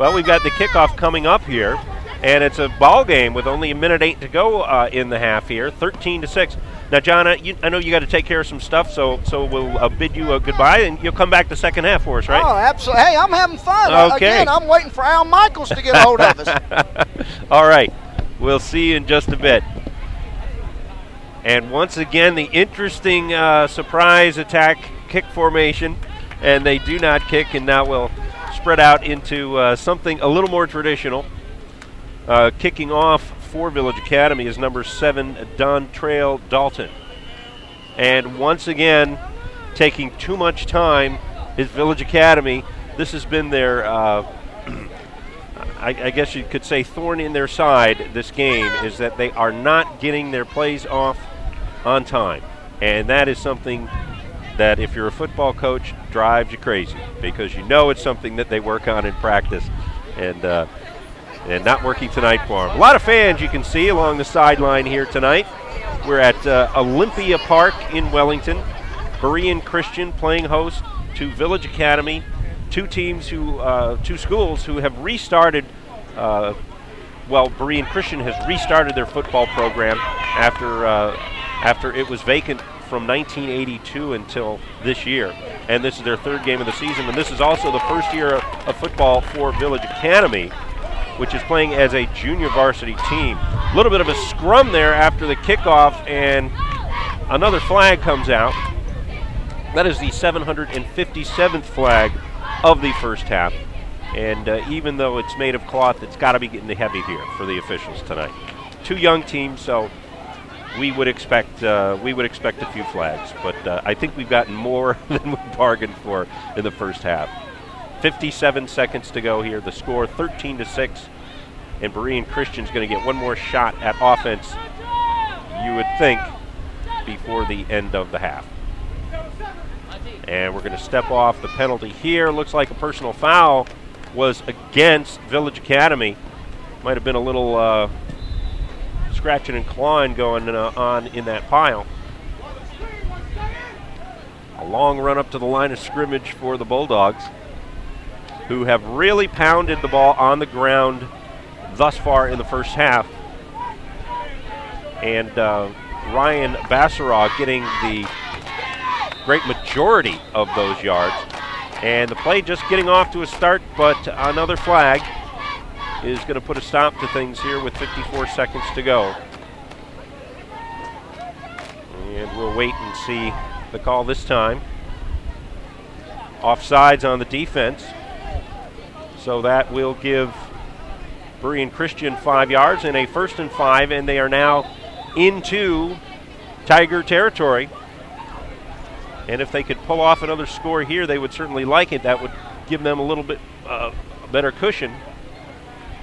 Well, we've got the kickoff coming up here, and it's a ball game with only 1:08 to go in the half here, 13-6. Now, John, I know you got to take care of some stuff, so we'll bid you goodbye, and you'll come back the second half for us, right? Oh, absolutely. Hey, I'm having fun. Okay. Again, I'm waiting for Al Michaels to get a hold of us. All right. We'll see you in just a bit. And once again, the interesting surprise attack kick formation, and they do not kick, and now we'll spread out into something a little more traditional. Kicking off for Village Academy is number 7, Dontrail Dalton. And once again, taking too much time is Village Academy. This has been their, I guess you could say, thorn in their side this game, is that they are not getting their plays off on time. And that is something that, if you're a football coach, drives you crazy, because you know it's something that they work on in practice, and not working tonight for them. A lot of fans you can see along the sideline here tonight. We're at Olympia Park in Wellington. Berean Christian playing host to Village Academy, two schools who have restarted. Berean Christian has restarted their football program after it was vacant from 1982 until this year, and this is their third game of the season, and this is also the first year of football for Village Academy, which is playing as a junior varsity team. A little bit of a scrum there after the kickoff, and another flag comes out. That is the 757th flag of the first half, and even though it's made of cloth, it's got to be getting heavy here for the officials tonight. Two young teams, so we would expect a few flags, but I think we've gotten more than we bargained for in the first half. 57 seconds to go here. The score 13-6, and Berean Christian's going to get one more shot at offense, you would think, before the end of the half. And we're going to step off the penalty here. Looks like a personal foul was against Village Academy. Might have been a little scratching and clawing going on in that pile. A long run up to the line of scrimmage for the Bulldogs, who have really pounded the ball on the ground thus far in the first half. And Ryan Bassaraw getting the great majority of those yards. And the play just getting off to a start, but another flag is going to put a stop to things here with 54 seconds to go. And we'll wait and see the call this time. Offsides on the defense. So that will give Berean Christian 5 yards and a 1st and 5, and they are now into Tiger territory. And if they could pull off another score here, they would certainly like it. That would give them a little bit better cushion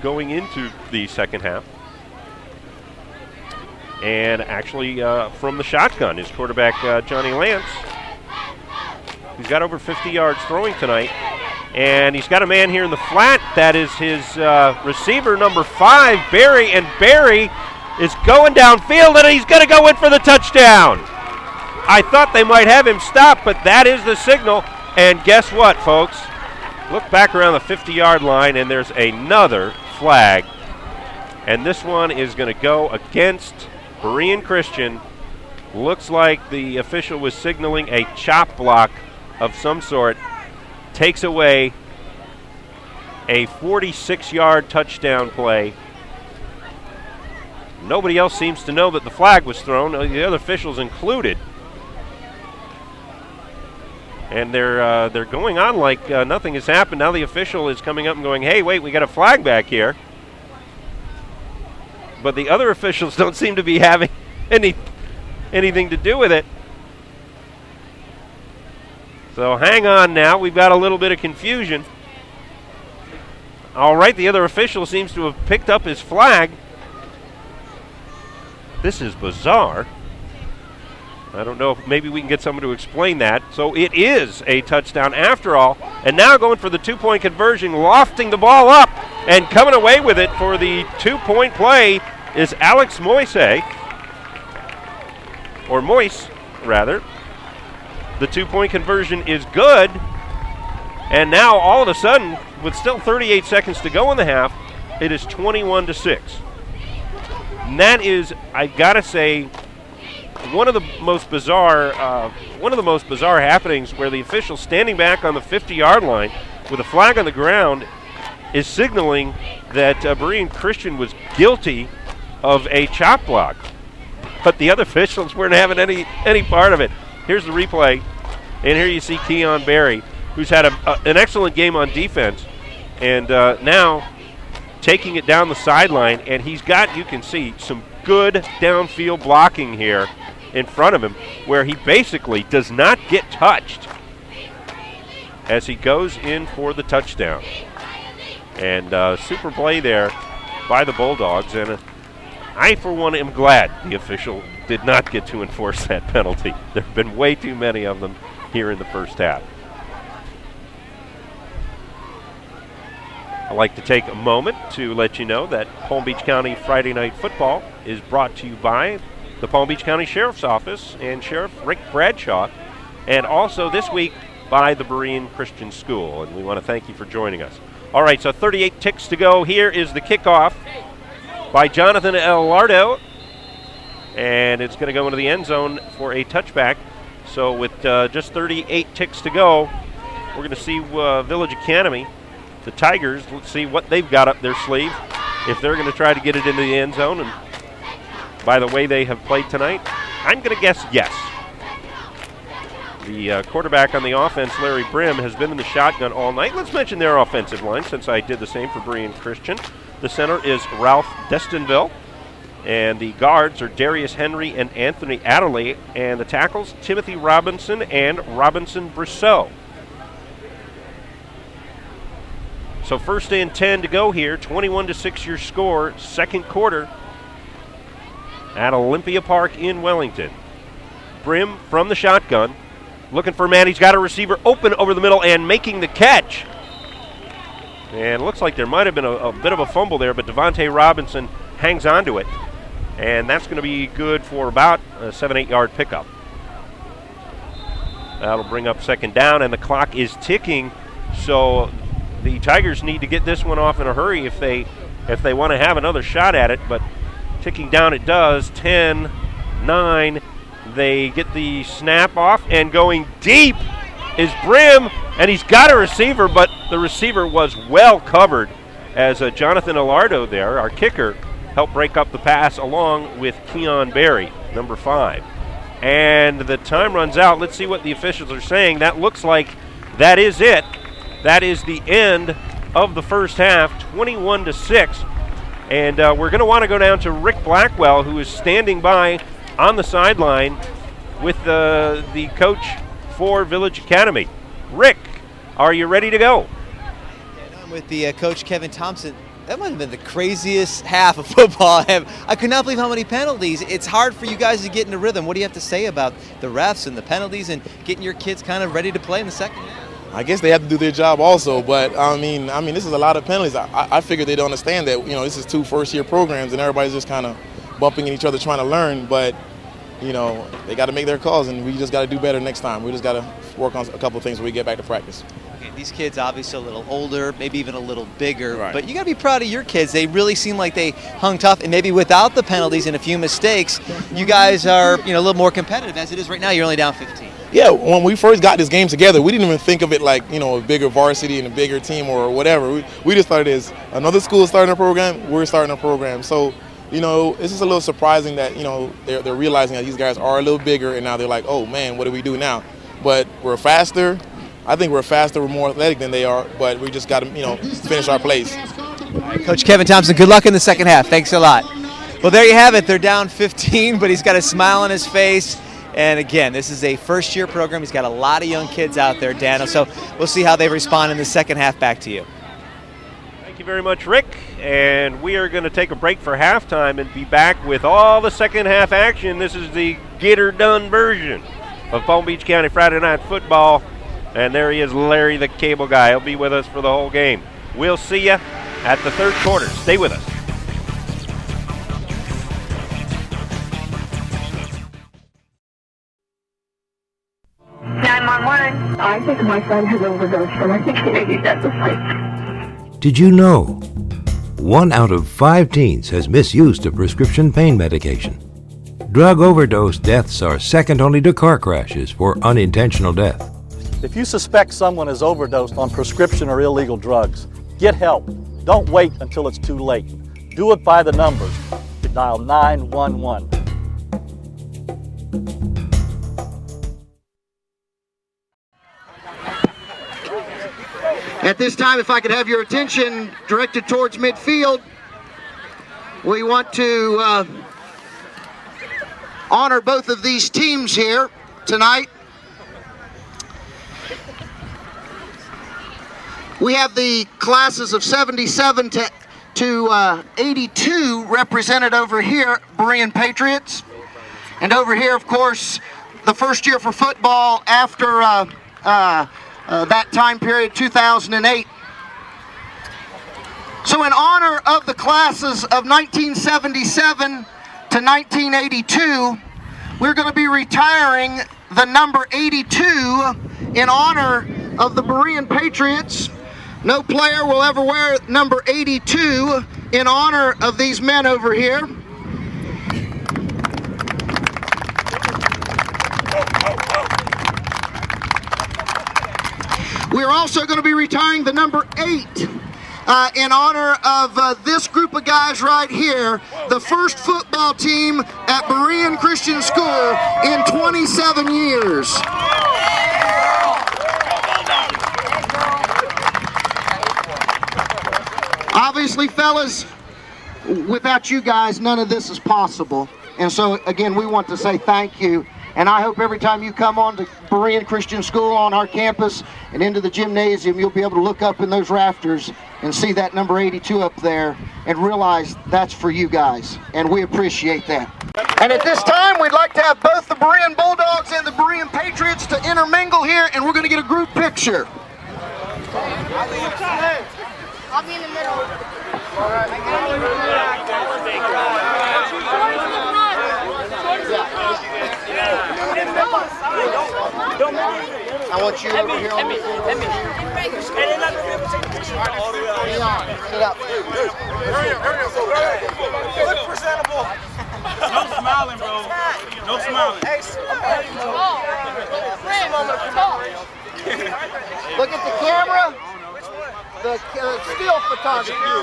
going into the second half. And actually from the shotgun is quarterback Johnny Lance. He's got over 50 yards throwing tonight. And he's got a man here in the flat. That is his receiver, number 5, Barry. And Barry is going downfield, and he's going to go in for the touchdown. I thought they might have him stop, but that is the signal. And guess what, folks? Look back around the 50-yard line, and there's another flag. And this one is going to go against Berean Christian. Looks like the official was signaling a chop block of some sort. Takes away a 46-yard touchdown play. Nobody else seems to know that the flag was thrown, the other officials included. And they're going on like nothing has happened. Now the official is coming up and going, hey, wait, we got a flag back here. But the other officials don't seem to be having anything to do with it. So hang on now. We've got a little bit of confusion. All right, the other official seems to have picked up his flag. This is bizarre. I don't know if maybe we can get someone to explain that. So it is a touchdown after all. And now going for the 2-point conversion, lofting the ball up and coming away with it for the 2-point play is Alex Moise. Or Moise, rather. The 2-point conversion is good. And now, all of a sudden, with still 38 seconds to go in the half, it is 21-6. And that is, I've got to say, one of the most bizarre happenings where the official standing back on the 50-yard line with a flag on the ground is signaling that Berean Christian was guilty of a chop block. But the other officials weren't having any part of it. Here's the replay, and here you see Keon Berry, who's had an excellent game on defense, and now taking it down the sideline, and he's got, you can see, some good downfield blocking here in front of him, where he basically does not get touched as he goes in for the touchdown. And super play there by the Bulldogs, and I, for one, am glad the official did not get to enforce that penalty. There have been way too many of them here in the first half. I'd like to take a moment to let you know that Palm Beach County Friday Night Football is brought to you by the Palm Beach County Sheriff's Office and Sheriff Rick Bradshaw, and also this week by the Berean Christian School, and we want to thank you for joining us. All right, so 38 ticks to go. Here is the kickoff by Jonathan Elardo, and it's going to go into the end zone for a touchback. So with just 38 ticks to go, we're going to see Village Academy, the Tigers, let's see what they've got up their sleeve, if they're going to try to get it into the end zone. And by the way they have played tonight, I'm going to guess yes. The quarterback on the offense, Larry Brim, has been in the shotgun all night. Let's mention their offensive line, since I did the same for Berean Christian. The center is Ralph Destinville, and the guards are Darius Henry and Anthony Adderley, and the tackles, Timothy Robinson and Robinson Brousseau. So first and 10 to go here, 21-6 your score, second quarter at Olympia Park in Wellington. Brim from the shotgun, looking for a man. He's got a receiver open over the middle and making the catch. And it looks like there might have been a bit of a fumble there, but Devontae Robinson hangs on to it. And that's going to be good for about a 7-8 yard pickup. That'll bring up second down, and the clock is ticking. So the Tigers need to get this one off in a hurry if they want to have another shot at it. But ticking down it does. 10, 9. They get the snap off, and going deep is Brim, and he's got a receiver, but the receiver was well covered as Jonathan Elardo there, our kicker, helped break up the pass along with Keon Berry, number 5. And the time runs out. Let's see what the officials are saying. That looks like that is it. That is the end of the first half, 21-6. And we're going to want to go down to Rick Blackwell, who is standing by on the sideline with the coach for Village Academy. Rick, are you ready to go? And I'm with the coach, Kevin Thompson. That might have been the craziest half of football. I could not believe how many penalties. It's hard for you guys to get into rhythm. What do you have to say about the refs and the penalties and getting your kids kind of ready to play in the second half? I guess they have to do their job also, but I mean, this is a lot of penalties. I figured they don't understand that, this is 2 first-year programs and everybody's just kind of bumping in each other trying to learn, but they got to make their calls, and we just got to do better next time. We just got to work on a couple of things when we get back to practice. Okay, these kids obviously a little older, maybe even a little bigger, right, but you got to be proud of your kids. They really seem like they hung tough, and maybe without the penalties and a few mistakes, you guys are a little more competitive. As it is right now, you're only down 15. Yeah, when we first got this game together, we didn't even think of it like, a bigger varsity and a bigger team or whatever. We just started as another school starting a program, we're starting a program. So, it's just a little surprising that, they're realizing that these guys are a little bigger, and now they're like, oh, man, what do we do now? But we're faster. I think we're faster, we're more athletic than they are, but we just got to, finish our plays. All right, Coach Kevin Thompson, good luck in the second half. Thanks a lot. Well, there you have it. They're down 15, but he's got a smile on his face. And again, this is a first-year program. He's got a lot of young kids out there, Dano. So we'll see how they respond in the second half. Back to you. Thank you very much, Rick. And we are going to take a break for halftime and be back with all the second half action. This is the get her done version of Palm Beach County Friday Night Football. And there he is, Larry the Cable Guy. He'll be with us for the whole game. We'll see you at the third quarter. Stay with us. 911. I think my son has overdosed, and I think he may be dead this night. Did you know 1 out of 5 teens has misused a prescription pain medication? Drug overdose deaths are second only to car crashes for unintentional death. If you suspect someone has overdosed on prescription or illegal drugs, get help. Don't wait until it's too late. Do it by the numbers. Dial 911. At this time, if I could have your attention directed towards midfield, we want to honor both of these teams here tonight. We have the classes of 77 to 82 represented over here, Berean Patriots. And over here, of course, the first year for football after that time period, 2008. So in honor of the classes of 1977 to 1982, we're going to be retiring the number 82 in honor of the Berean Patriots. No player will ever wear number 82 in honor of these men over here. We're also going to be retiring the number 8 in honor of this group of guys right here, the first football team at Berean Christian School in 27 years. Obviously, fellas, without you guys, none of this is possible. And so, again, we want to say thank you. And I hope every time you come on to Berean Christian School on our campus and into the gymnasium, you'll be able to look up in those rafters and see that number 82 up there and realize that's for you guys. And we appreciate that. And at this time, we'd like to have both the Berean Bulldogs and the Berean Patriots to intermingle here, and we're going to get a group picture. I'll be in the middle. I want you over here on the floor. Sit up. Hurry up. Look presentable. No smiling, bro. No smiling. Look at the camera. The still photography.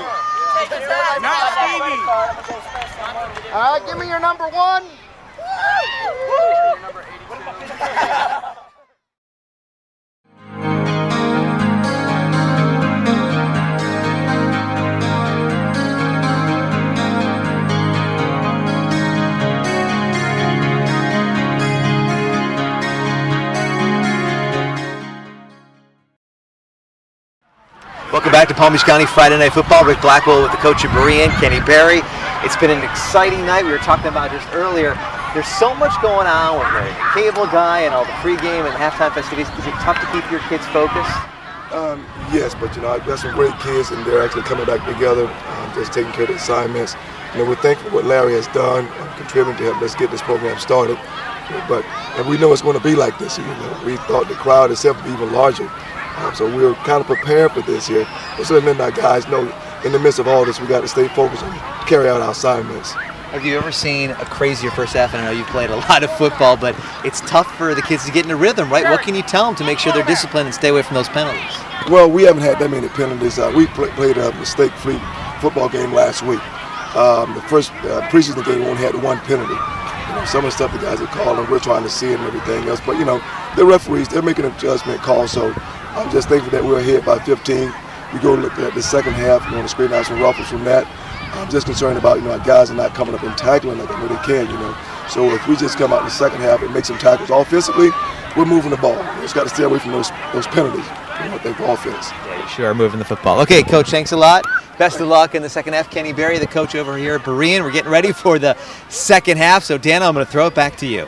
Not Stevie. All right, give me your number 1. Welcome back to Palm Beach County Friday Night Football. Rick Blackwell with the coach of Berean, Kenny Berry. It's been an exciting night. We were talking about just earlier. There's so much going on with the cable guy and all the pregame and halftime festivities. Is it tough to keep your kids focused? Yes, but I've got some great kids and they're actually coming back together, just taking care of the assignments. We're thankful for what Larry has done, contributing to help us get this program started. And we know it's going to be like this. We thought the crowd itself would be even larger. So we were kind of prepared for this here. But so letting our guys know in the midst of all this, we got to stay focused and carry out our assignments. Have you ever seen a crazier first half? And I know you've played a lot of football, but it's tough for the kids to get in a rhythm, right? What can you tell them to make sure they're disciplined and stay away from those penalties? Well, we haven't had that many penalties. We played a mistake-free football game last week. The first preseason game we only had 1 penalty. Some of the stuff the guys are calling, we're trying to see it and everything else. But, the referees, they're making a judgment call. So I'm just thankful that we're ahead by 15. We go look at the second half. We want to straighten out some ruffles from that. I'm just concerned about, our guys are not coming up and tackling like I know they can, So if we just come out in the second half and make some tackles offensively, we're moving the ball. We just got to stay away from those penalties. I think for offense. Yeah, you sure are moving the football. Okay, Coach, thanks a lot. Best of luck in the second half. Kenny Berry, the coach over here at Berean. We're getting ready for the second half. So, Dana, I'm going to throw it back to you.